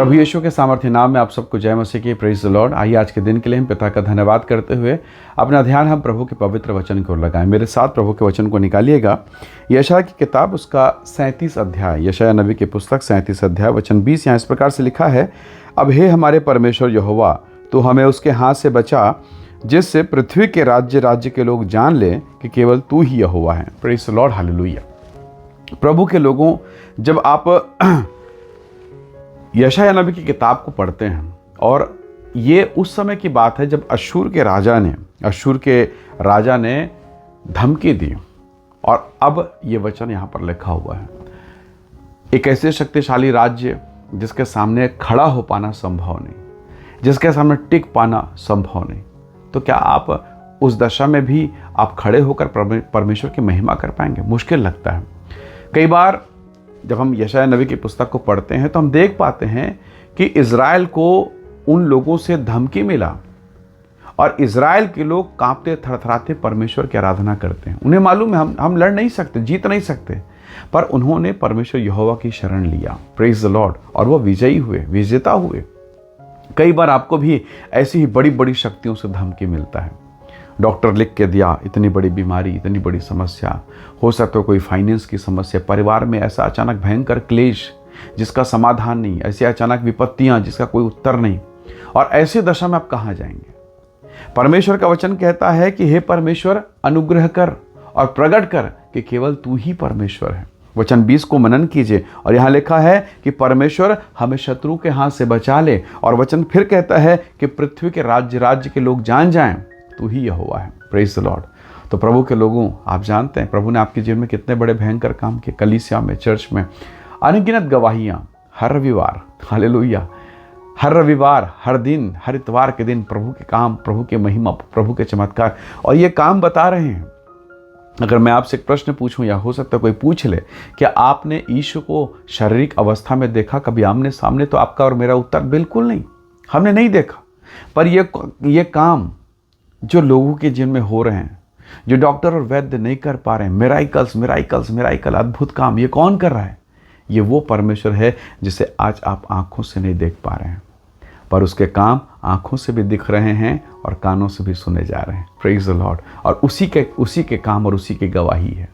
प्रभु यीशु के सामर्थ्य नाम में आप सबको जय मसीह की। Praise the Lord. आइए आज के दिन के लिए हम पिता का धन्यवाद करते हुए अपना ध्यान हम प्रभु के पवित्र वचन की ओर लगाएं। मेरे साथ प्रभु के वचन को निकालिएगा। यशायाह की किताब उसका 37 अध्याय, यशायाह नबी की पुस्तक 37 अध्याय वचन 20। यहाँ इस प्रकार से लिखा है, अब हे हमारे परमेश्वर यहोवा, तो हमें उसके हाथ से बचा, जिससे पृथ्वी के राज्य के लोग जान लें कि केवल तू ही यहोवा है। Praise the Lord, hallelujah. प्रभु के लोगों, जब आप यशायाह नबी की किताब को पढ़ते हैं, और ये उस समय की बात है जब अश्शूर के राजा ने धमकी दी, और अब ये वचन यहाँ पर लिखा हुआ है। एक ऐसे शक्तिशाली राज्य जिसके सामने खड़ा हो पाना संभव नहीं, जिसके सामने टिक पाना संभव नहीं, तो क्या आप उस दशा में भी आप खड़े होकर परमेश्वर की महिमा कर पाएंगे? मुश्किल लगता है। कई बार जब हम यशायाह नबी की पुस्तक को पढ़ते हैं तो हम देख पाते हैं कि इज़राइल को उन लोगों से धमकी मिला, और इज़राइल के लोग कांपते थरथराते परमेश्वर की आराधना करते हैं। उन्हें मालूम है हम लड़ नहीं सकते, जीत नहीं सकते, पर उन्होंने परमेश्वर यहोवा की शरण लिया। Praise the Lord. और वो विजयी हुए, विजेता हुए। कई बार आपको भी ऐसी ही बड़ी बड़ी शक्तियों से धमकी मिलता है। डॉक्टर लिख के दिया, इतनी बड़ी बीमारी, इतनी बड़ी समस्या, हो सकता है कोई फाइनेंस की समस्या, परिवार में ऐसा अचानक भयंकर क्लेश जिसका समाधान नहीं, ऐसी अचानक विपत्तियां जिसका कोई उत्तर नहीं, और ऐसी दशा में आप कहाँ जाएंगे? परमेश्वर का वचन कहता है कि हे परमेश्वर, अनुग्रह कर और प्रकट कर कि केवल तू ही परमेश्वर है। वचन 20 को मनन कीजिए, और यहाँ लिखा है कि परमेश्वर हमें शत्रु के हाथ से बचा ले। और वचन फिर कहता है कि पृथ्वी के राज्य के लोग जान जाएं तू ही यहोवा है। Praise the Lord. तो प्रभु के लोगों, आप जानते हैं प्रभु ने आपके जीवन में कितने बड़े भयंकर काम किए। कलीसिया में, चर्च में अनगिनत गवाहियाँ, हर रविवार, हालेलुया, हर रविवार, हर दिन, हर इतवार के दिन प्रभु के काम, प्रभु के महिमा, प्रभु के चमत्कार, और ये काम बता रहे हैं। अगर मैं आपसे एक प्रश्न पूछूं, या हो सकता है कोई पूछ ले, क्या आपने यीशु को शारीरिक अवस्था में देखा कभी आमने सामने? तो आपका और मेरा उत्तर बिल्कुल नहीं, हमने नहीं देखा। पर ये काम जो लोगों के जीवन में हो रहे हैं, जो डॉक्टर और वैद्य नहीं कर पा रहे हैं, मिराइकल, अद्भुत काम, ये कौन कर रहा है? ये वो परमेश्वर है जिसे आज आप आंखों से नहीं देख पा रहे हैं, पर उसके काम आंखों से भी दिख रहे हैं और कानों से भी सुने जा रहे हैं। Praise the Lord. और उसी के काम और उसी की गवाही है।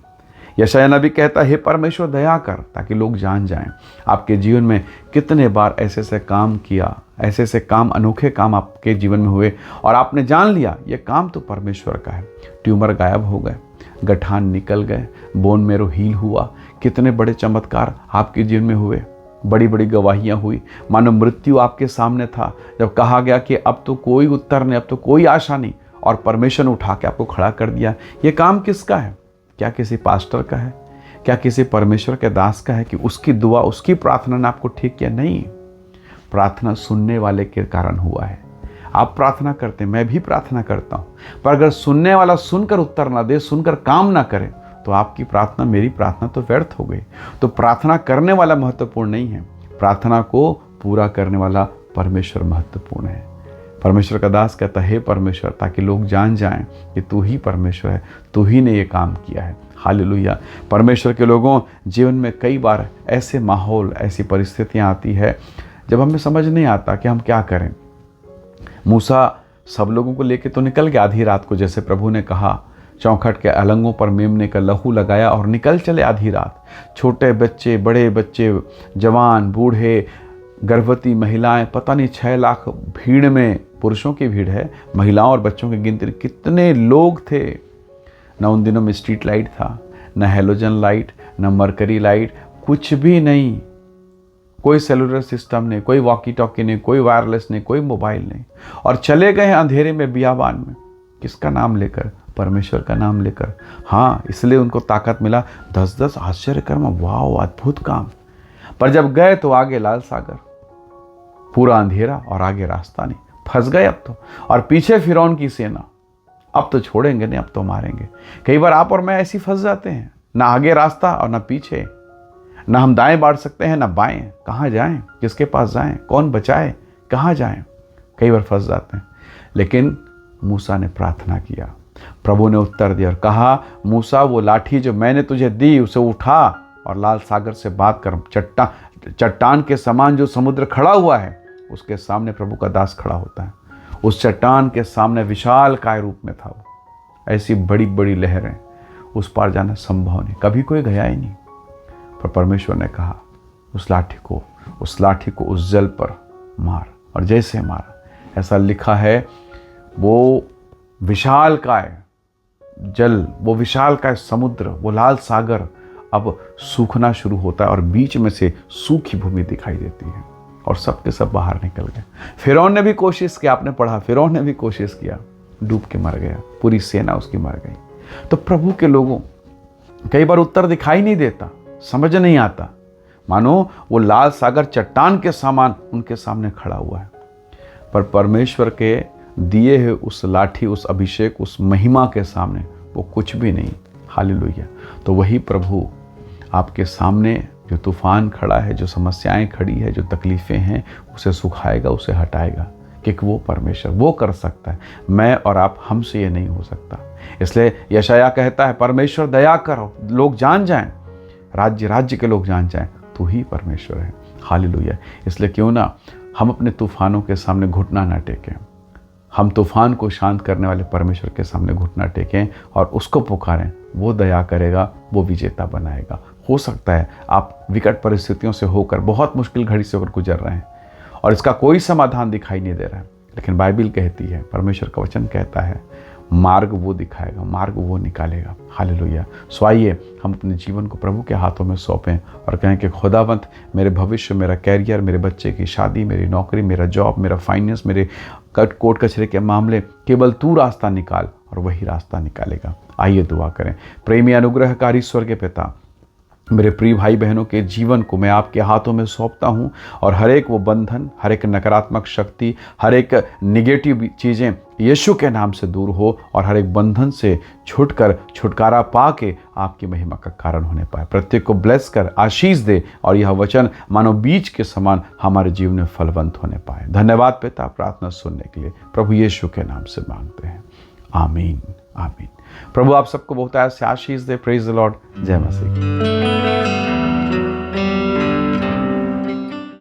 यशायाह नबी कहता है, हे परमेश्वर दया कर, ताकि लोग जान जाएं। आपके जीवन में कितने बार ऐसे काम किया, ऐसे काम, अनोखे काम आपके जीवन में हुए, और आपने जान लिया ये काम तो परमेश्वर का है। ट्यूमर गायब हो गए, गठान निकल गए, बोन मेरो हील हुआ। कितने बड़े चमत्कार आपके जीवन में हुए, बड़ी बड़ी गवाहियाँ हुई। मानो मृत्यु आपके सामने था, जब कहा गया कि अब तो कोई उत्तर नहीं, अब तो कोई आशा नहीं, और परमेश्वर ने उठा के आपको खड़ा कर दिया। ये काम किसका है? क्या किसी पास्टर का है? क्या किसी परमेश्वर के दास का है कि उसकी दुआ, उसकी प्रार्थना ने आपको ठीक किया? नहीं, प्रार्थना सुनने वाले के कारण हुआ है। आप प्रार्थना करते हैं, मैं भी प्रार्थना करता हूँ, पर अगर सुनने वाला सुनकर उत्तर ना दे, सुनकर काम ना करे, तो आपकी प्रार्थना, मेरी प्रार्थना तो व्यर्थ हो गई। तो प्रार्थना करने वाला महत्वपूर्ण नहीं है, प्रार्थना को पूरा करने वाला परमेश्वर महत्वपूर्ण है। परमेश्वर का दास कहता है, हे परमेश्वर, ताकि लोग जान जाएं कि तू ही परमेश्वर है, तू ही ने ये काम किया है। हालेलुया। परमेश्वर के लोगों, जीवन में कई बार ऐसे माहौल, ऐसी परिस्थितियां आती है जब हमें समझ नहीं आता कि हम क्या करें। मूसा सब लोगों को लेके तो निकल गया आधी रात को, जैसे प्रभु ने कहा, चौखट के अलंगों पर मेमने का लहू लगाया और निकल चले आधी रात। छोटे बच्चे, बड़े बच्चे, जवान, बूढ़े, गर्भवती महिलाएं, पता नहीं 6 लाख भीड़ में, पुरुषों की भीड़ है, महिलाओं और बच्चों की गिनती कितने लोग थे। न उन दिनों में स्ट्रीट लाइट था, न हेलोजन लाइट, न मरकरी लाइट, कुछ भी नहीं, कोई सेलुलर सिस्टम नहीं, कोई वॉकी टॉकी नहीं, कोई वायरलेस नहीं, कोई मोबाइल नहीं, और चले गए अंधेरे में, बियाबान में। किसका नाम लेकर? परमेश्वर का नाम लेकर। हाँ, इसलिए उनको ताकत मिला। 10-10 आश्चर्य कर्म, वाह, अद्भुत काम। पर जब गए तो आगे लाल सागर, पूरा अंधेरा और आगे रास्ता नहीं, फंस गए अब तो, और पीछे फिरौन की सेना। अब तो छोड़ेंगे नहीं, अब तो मारेंगे। कई बार आप और मैं ऐसी फंस जाते हैं, ना आगे रास्ता और ना पीछे, ना हम दाएं बढ़ सकते हैं ना बाएं। कहाँ जाएं? किसके पास जाएं? कौन बचाए? कहाँ जाएं? कई बार फंस जाते हैं। लेकिन मूसा ने प्रार्थना किया, प्रभु ने उत्तर दिया और कहा, मूसा, वो लाठी जो मैंने तुझे दी उसे उठा और लाल सागर से बात कर चट्टान के समान जो समुद्र खड़ा हुआ है उसके सामने प्रभु का दास खड़ा होता है। उस चट्टान के सामने विशाल काय रूप में था वो। ऐसी बड़ी बड़ी लहरें, उस पार जाना संभव नहीं, कभी कोई गया ही नहीं। पर परमेश्वर ने कहा उस लाठी को उस जल पर मार, और जैसे मारा, ऐसा लिखा है, वो विशाल काय जल, वो विशाल काय समुद्र, वो लाल सागर अब सूखना शुरू होता है और बीच में से सूखी भूमि दिखाई देती है और सब के सब बाहर निकल गए। फिरौन ने भी कोशिश किया, आपने पढ़ा, फिरौन ने भी कोशिश किया, डूब के मर गया, पूरी सेना उसकी मर गई। तो प्रभु के लोगों कई बार उत्तर दिखाई नहीं देता, समझ नहीं आता, मानो वो लाल सागर चट्टान के समान उनके सामने खड़ा हुआ है। पर परमेश्वर के दिए हुए उस लाठी, उस अभिषेक, उस महिमा के सामने वो कुछ भी नहीं। हालेलुया। तो वही प्रभु आपके सामने जो तूफान खड़ा है, जो समस्याएं खड़ी है, जो तकलीफ़ें हैं, उसे सुखाएगा, उसे हटाएगा, क्योंकि वो परमेश्वर वो कर सकता है। मैं और आप, हमसे ये नहीं हो सकता। इसलिए यशायाह कहता है, परमेश्वर दया करो, लोग जान जाएं, राज्य के लोग जान जाएं, तू ही परमेश्वर है। हालेलुया। इसलिए क्यों ना हम अपने तूफानों के सामने घुटना ना टेकें, हम तूफान को शांत करने वाले परमेश्वर के सामने घुटना टेकें और उसको पुकारें। वो दया करेगा, वो विजेता बनाएगा। हो सकता है आप विकट परिस्थितियों से होकर, बहुत मुश्किल घड़ी से होकर गुजर रहे हैं और इसका कोई समाधान दिखाई नहीं दे रहा है, लेकिन बाइबिल कहती है, परमेश्वर का वचन कहता है, मार्ग वो दिखाएगा, मार्ग वो निकालेगा। हालेलुया। सो आइए हम अपने जीवन को प्रभु के हाथों में सौंपें और कहें कि खुदावंत, मेरे भविष्य, मेरा कैरियर, मेरे बच्चे की शादी, मेरी नौकरी, मेरा जॉब, मेरा फाइनेंस, मेरे कोर्ट कचहरी के मामले, केवल तू रास्ता निकाल और वही रास्ता निकालेगा। आइए दुआ करें। प्रेमी अनुग्रहकारी स्वर्गीय पिता, मेरे प्रिय भाई बहनों के जीवन को मैं आपके हाथों में सौंपता हूँ और हर एक वो बंधन, हर एक नकारात्मक शक्ति, हर एक निगेटिव चीज़ें यीशु के नाम से दूर हो और हर एक बंधन से छुटकारा पा के आपकी महिमा का कारण होने पाए। प्रत्येक को ब्लेस कर आशीष दे और यह वचन मानो बीज के समान हमारे जीवन में फलवंत होने पाए। धन्यवाद पिता, प्रार्थना सुनने के लिए प्रभु यीशु के नाम से मांगते हैं, आमीन आमीन। प्रभु आप सबको बहुत से आशीष दे। Praise the Lord. जय मसीह।